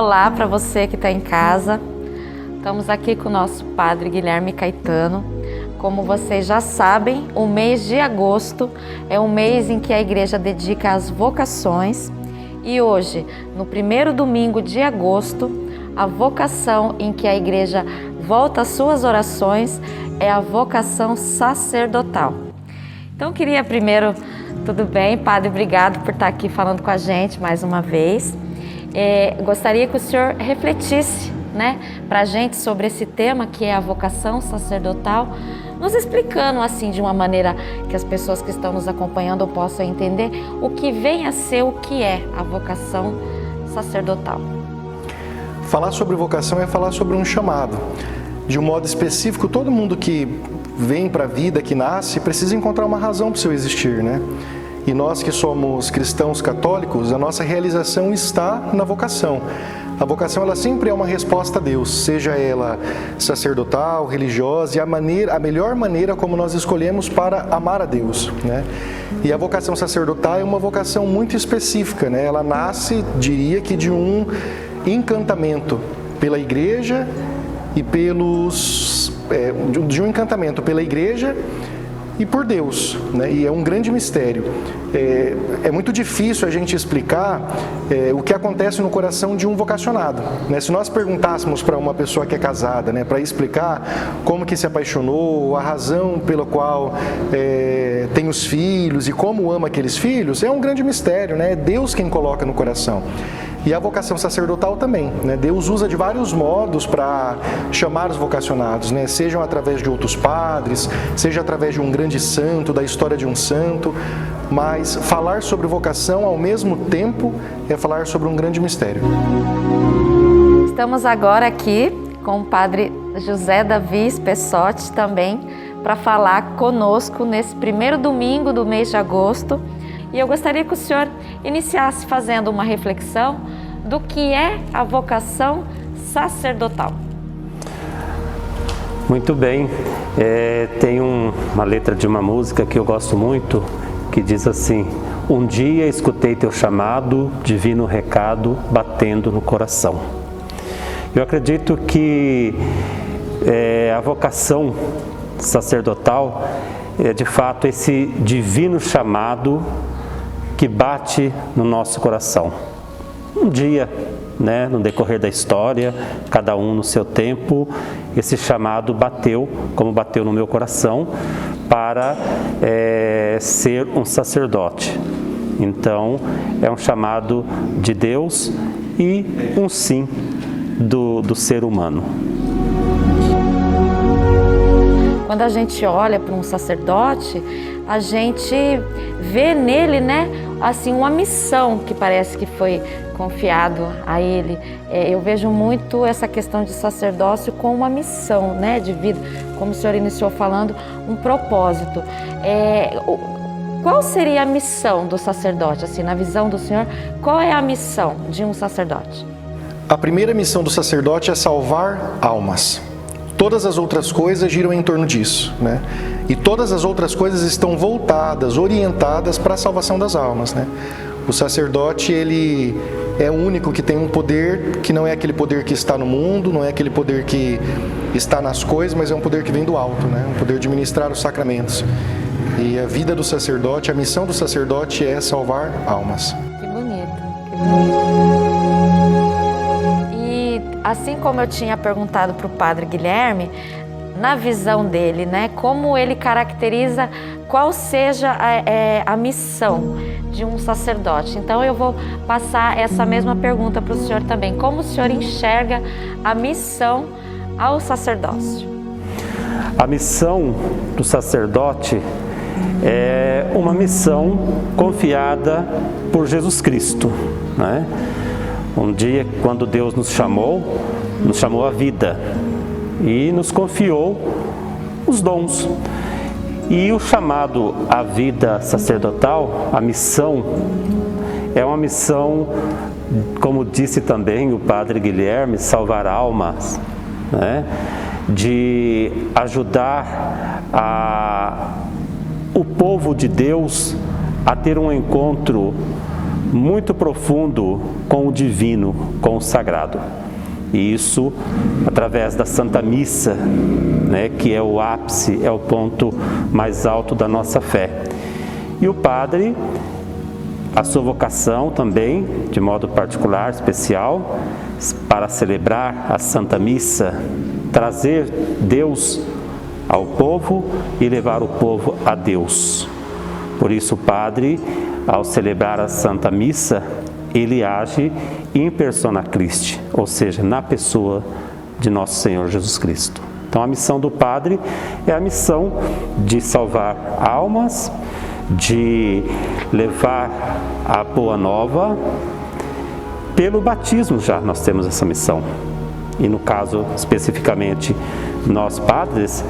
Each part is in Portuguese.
Olá para você que está em casa. Estamos aqui com o nosso Padre Guilherme Caetano. Como vocês já sabem, o mês de agosto é um mês em que a igreja dedica às vocações. E hoje, no primeiro domingo de agosto, a vocação em que a igreja volta às suas orações é a vocação sacerdotal. Então, queria primeiro, tudo bem, Padre, obrigado por estar aqui falando com a gente mais uma vez. Gostaria que o senhor refletisse, para a gente sobre esse tema que é a vocação sacerdotal, nos explicando assim de uma maneira que as pessoas que estão nos acompanhando possam entender o que vem a ser o que é a vocação sacerdotal. Falar sobre vocação é falar sobre um chamado. De um modo específico, todo mundo que vem para a vida, que nasce, precisa encontrar uma razão para o seu existir, E nós que somos cristãos católicos, a nossa realização está na vocação. A vocação, ela sempre é uma resposta a Deus, seja ela sacerdotal, religiosa, e a melhor maneira como nós escolhemos para amar a Deus, E a vocação sacerdotal é uma vocação muito específica, Ela nasce, diria que de um encantamento pela igreja e de um encantamento pela igreja e por Deus, E é um grande mistério. É muito difícil a gente explicar o que acontece no coração de um vocacionado, Se nós perguntássemos para uma pessoa que é casada, para explicar como que se apaixonou, a razão pela qual tem os filhos e como ama aqueles filhos, é um grande mistério, É Deus quem coloca no coração. E a vocação sacerdotal também, Deus usa de vários modos para chamar os vocacionados, Sejam através de outros padres, seja através de um grande santo, da história de um santo, mas falar sobre vocação ao mesmo tempo é falar sobre um grande mistério. Estamos agora aqui com o Padre José Davi Spessotti também para falar conosco nesse primeiro domingo do mês de agosto. E eu gostaria que o senhor iniciasse fazendo uma reflexão do que é a vocação sacerdotal. Muito bem, tem uma letra de uma música que eu gosto muito, que diz assim: um dia escutei teu chamado, divino recado batendo no coração. Eu acredito que a vocação sacerdotal é de fato esse divino chamado que bate no nosso coração. Um dia, no decorrer da história, cada um no seu tempo, esse chamado bateu, como bateu no meu coração, para ser um sacerdote. Então, é um chamado de Deus e um sim do ser humano. Quando a gente olha para um sacerdote, a gente vê nele, assim, uma missão que parece que foi confiado a ele. Eu vejo muito essa questão de sacerdócio com uma missão, de vida, como o senhor iniciou falando, um propósito. Qual seria a missão do sacerdote, assim, na visão do senhor? Qual é a missão de um sacerdote? A primeira missão do sacerdote é salvar almas. Todas as outras coisas giram em torno disso, E todas as outras coisas estão voltadas, orientadas para a salvação das almas, O sacerdote, ele é o único que tem um poder que não é aquele poder que está no mundo, não é aquele poder que está nas coisas, mas é um poder que vem do alto, Um poder de ministrar os sacramentos. E a vida do sacerdote, a missão do sacerdote é salvar almas. Que bonito, que bonito. Assim como eu tinha perguntado para o Padre Guilherme, na visão dele, como ele caracteriza qual seja a missão de um sacerdote. Então eu vou passar essa mesma pergunta para o senhor também. Como o senhor enxerga a missão ao sacerdócio? A missão do sacerdote é uma missão confiada por Jesus Cristo, Um dia, quando Deus nos chamou à vida e nos confiou os dons. E o chamado à vida sacerdotal, a missão, é uma missão, como disse também o Padre Guilherme, salvar almas, de ajudar o povo de Deus a ter um encontro muito profundo com o divino, com o sagrado. E isso através da Santa Missa, né, que é o ápice, é o ponto mais alto da nossa fé. E o padre, a sua vocação também, de modo particular, especial, para celebrar a Santa Missa, trazer Deus ao povo e levar o povo a Deus. Por isso o padre, ao celebrar a Santa Missa, ele age in persona Christi, ou seja, na pessoa de nosso Senhor Jesus Cristo. Então a missão do padre é a missão de salvar almas, de levar a boa nova. Pelo batismo já nós temos essa missão. E no caso, especificamente, nós padres,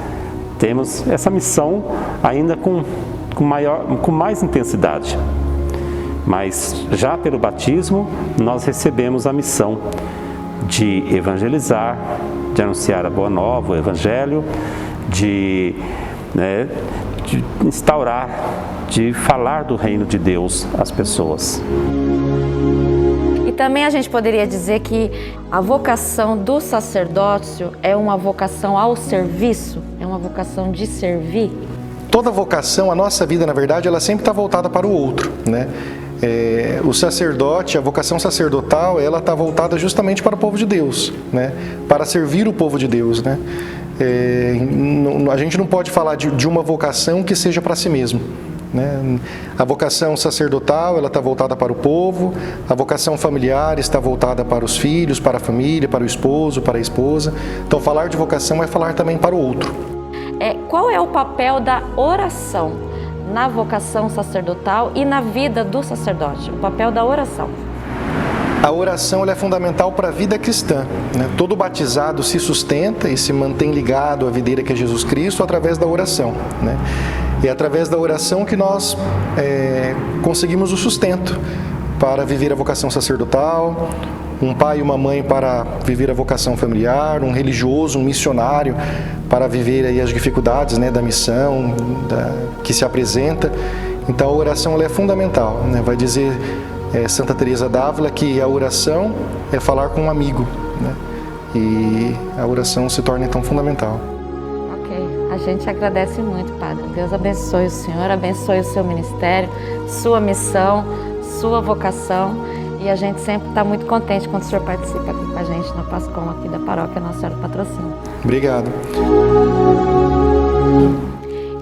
temos essa missão ainda com mais intensidade. Mas já pelo batismo, nós recebemos a missão de evangelizar, de anunciar a boa nova, o evangelho, de instaurar, de falar do reino de Deus às pessoas. E também a gente poderia dizer que a vocação do sacerdócio é uma vocação ao serviço, é uma vocação de servir. Toda vocação, a nossa vida, na verdade, ela sempre está voltada para o outro, né? O sacerdote, a vocação sacerdotal, ela está voltada justamente para o povo de Deus, né? Para servir o povo de Deus, né? A gente não pode falar de uma vocação que seja para si mesmo, né? A vocação sacerdotal, ela está voltada para o povo, a vocação familiar está voltada para os filhos, para a família, para o esposo, para a esposa. Então, falar de vocação é falar também para o outro. Qual é o papel da oração na vocação sacerdotal e na vida do sacerdote? O papel da oração. A oração ela é fundamental para a vida cristã, né? Todo batizado se sustenta e se mantém ligado à videira que é Jesus Cristo através da oração, né? E é através da oração que nós conseguimos o sustento para viver a vocação sacerdotal, um pai e uma mãe para viver a vocação familiar, um religioso, um missionário para viver aí as dificuldades, né, da missão que se apresenta. Então a oração ela é fundamental, né? Vai dizer Santa Teresa d'Ávila que a oração é falar com um amigo, né? E a oração se torna então fundamental. Ok, a gente agradece muito, Padre. Deus abençoe o senhor, abençoe o seu ministério, sua missão, sua vocação. E a gente sempre está muito contente quando o senhor participa aqui com a gente no Pascom aqui da paróquia Nossa Senhora do Patrocínio. Obrigado.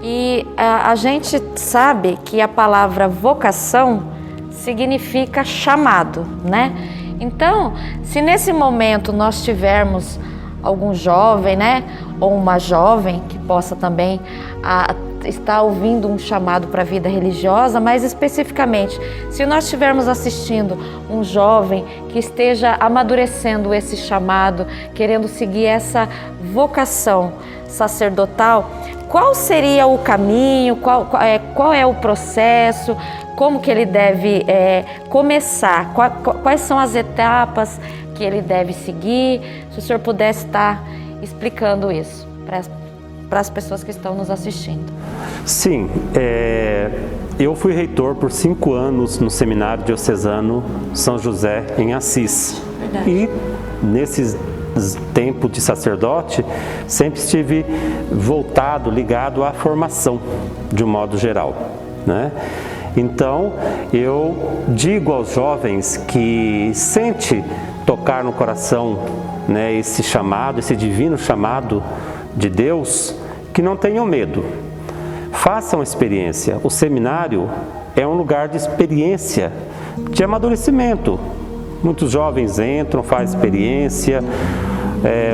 E a gente sabe que a palavra vocação significa chamado, né? Então, se nesse momento nós tivermos algum jovem, né, ou uma jovem que possa também estar ouvindo um chamado para a vida religiosa, mas especificamente, se nós estivermos assistindo um jovem que esteja amadurecendo esse chamado, querendo seguir essa vocação sacerdotal, qual seria o caminho, qual é o processo, como que ele deve começar, quais são as etapas que ele deve seguir? Se o senhor pudesse estar explicando isso para as pessoas que estão nos assistindo. Sim, eu fui reitor por 5 anos no Seminário Diocesano São José em Assis. Verdade. E nesses tempo de sacerdote, sempre estive voltado, ligado à formação, de um modo geral, né? Então, eu digo aos jovens que sente tocar no coração, né, esse chamado, esse divino chamado de Deus, que não tenham medo. Façam experiência. O seminário é um lugar de experiência, de amadurecimento. Muitos jovens entram, fazem experiência,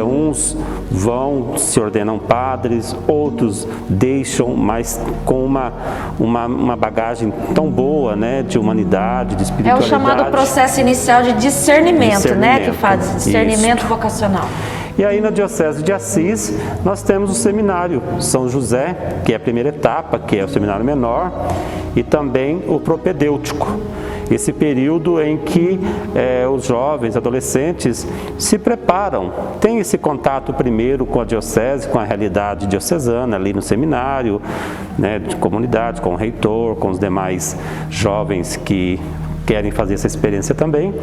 uns vão, se ordenam padres, outros deixam, mas com uma bagagem tão boa, né, de humanidade, de espiritualidade. É o chamado processo inicial de discernimento, né, que faz discernimento isso. Vocacional. E aí na Diocese de Assis nós temos o Seminário São José, que é a primeira etapa, que é o seminário menor, e também o propedêutico. Esse período em que os jovens, adolescentes se preparam, têm esse contato primeiro com a diocese, com a realidade diocesana ali no seminário, né, de comunidade, com o reitor, com os demais jovens que querem fazer essa experiência também.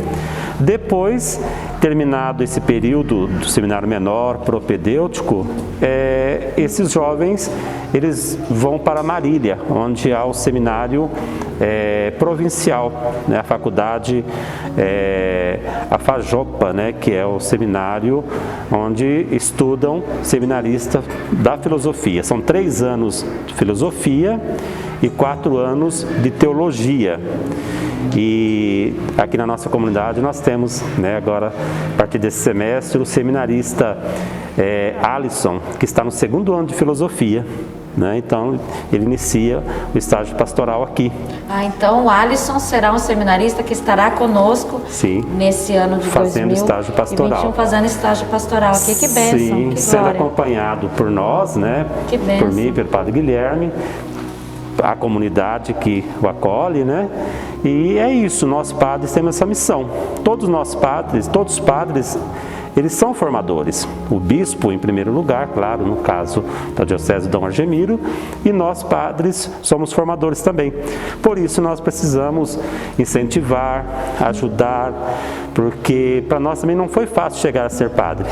Depois, terminado esse período do seminário menor propedêutico, esses jovens eles vão para Marília, onde há o seminário provincial, né, a faculdade, a FAJOPA, né, que é o seminário onde estudam seminaristas da filosofia. São 3 anos de filosofia e 4 anos de teologia. E aqui na nossa comunidade nós temos, né, agora, a partir desse semestre, o seminarista Alisson, que está no 2º ano de filosofia. Né? Então, ele inicia o estágio pastoral aqui. Então o Alisson será um seminarista que estará conosco, sim, nesse ano de fazendo estágio pastoral. Fazendo estágio pastoral aqui. Que bênção, sim, que sendo glória. acompanhado por nós, né? Que bênção. Por mim, pelo Padre Guilherme, a comunidade que o acolhe, né? E é isso, nós padres temos essa missão. Todos os padres, eles são formadores. O bispo, em primeiro lugar, claro, no caso da Diocese de Dom Argemiro, e nós, padres, somos formadores também. Por isso, nós precisamos incentivar, ajudar, porque para nós também não foi fácil chegar a ser padre.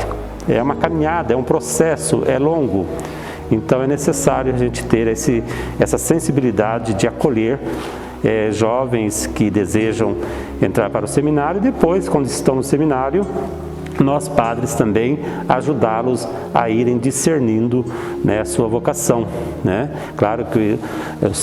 É uma caminhada, é um processo, é longo. Então, é necessário a gente ter essa sensibilidade de acolher jovens que desejam entrar para o seminário e depois, quando estão no seminário, nós padres também ajudá-los a irem discernindo, né, a sua vocação, né? Claro que o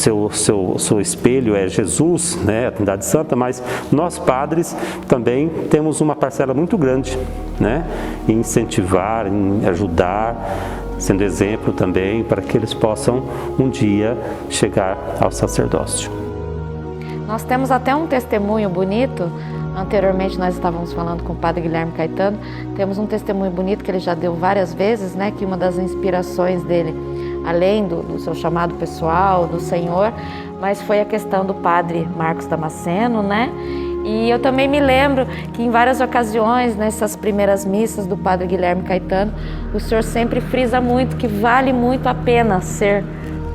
seu espelho é Jesus, né, a Trindade Santa, mas nós padres também temos uma parcela muito grande, né, em incentivar, em ajudar, sendo exemplo também para que eles possam um dia chegar ao sacerdócio. Nós temos até um testemunho bonito. Anteriormente nós estávamos falando com o Padre Guilherme Caetano, temos um testemunho bonito que ele já deu várias vezes, né, que uma das inspirações dele, além do seu chamado pessoal, do Senhor, mas foi a questão do Padre Marcos Damasceno, né? E eu também me lembro que em várias ocasiões, nessas primeiras missas do Padre Guilherme Caetano, o Senhor sempre frisa muito que vale muito a pena ser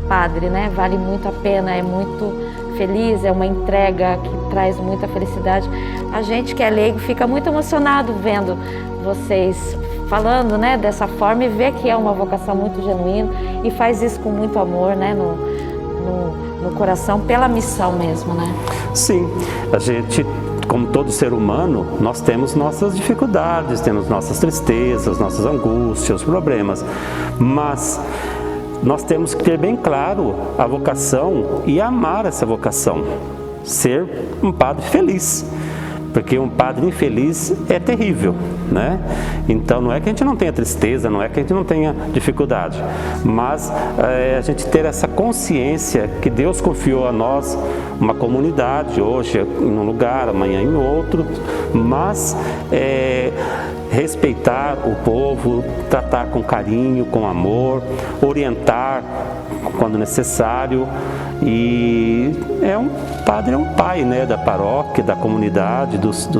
padre, né? Vale muito a pena, é muito feliz, é uma entrega que traz muita felicidade. A gente que é leigo fica muito emocionado vendo vocês falando, né, dessa forma, e vê que é uma vocação muito genuína e faz isso com muito amor, né, no coração, pela missão mesmo, né? Sim, a gente, como todo ser humano, nós temos nossas dificuldades, temos nossas tristezas, nossas angústias, problemas, mas nós temos que ter bem claro a vocação e amar essa vocação, ser um padre feliz, porque um padre infeliz é terrível, né? Então não é que a gente não tenha tristeza, não é que a gente não tenha dificuldade, mas a gente ter essa consciência que Deus confiou a nós uma comunidade, hoje em um lugar, amanhã em outro, mas respeitar o povo, tratar com carinho, com amor, orientar quando necessário. E um padre é um pai, né, da paróquia, da comunidade, das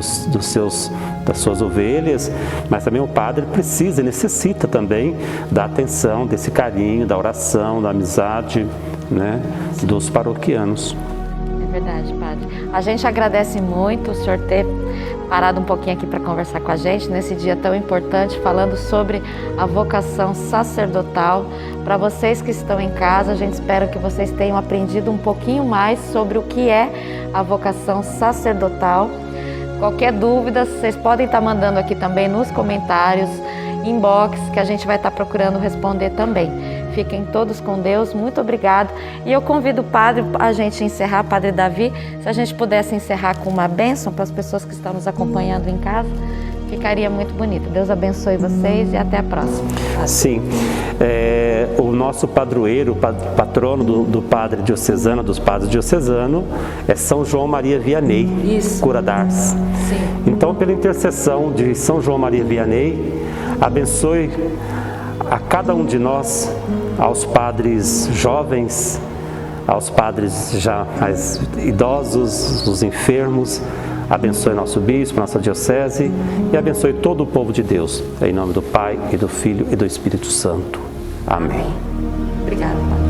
suas ovelhas, mas também o padre precisa e necessita também da atenção, desse carinho, da oração, da amizade, né, dos paroquianos. É verdade, padre. A gente agradece muito o senhor ter parado um pouquinho aqui para conversar com a gente nesse dia tão importante, falando sobre a vocação sacerdotal. Para vocês que estão em casa, a gente espera que vocês tenham aprendido um pouquinho mais sobre o que é a vocação sacerdotal. Qualquer dúvida, vocês podem estar mandando aqui também nos comentários, inbox, que a gente vai estar procurando responder também. Fiquem todos com Deus, muito obrigado. E eu convido o padre a gente encerrar, Padre Davi, se a gente pudesse encerrar com uma bênção para as pessoas que estão nos acompanhando em casa, ficaria muito bonito. Deus abençoe vocês e até a próxima. Sim, o nosso padroeiro, patrono do padre diocesano, dos padres diocesanos, é São João Maria Vianney, Cura d'Ars. Então, pela intercessão de São João Maria Vianney, abençoe a cada um de nós, aos padres jovens, aos padres já mais idosos, os enfermos. Abençoe nosso bispo, nossa diocese e abençoe todo o povo de Deus. Em nome do Pai, e do Filho e do Espírito Santo. Amém. Obrigada, Padre.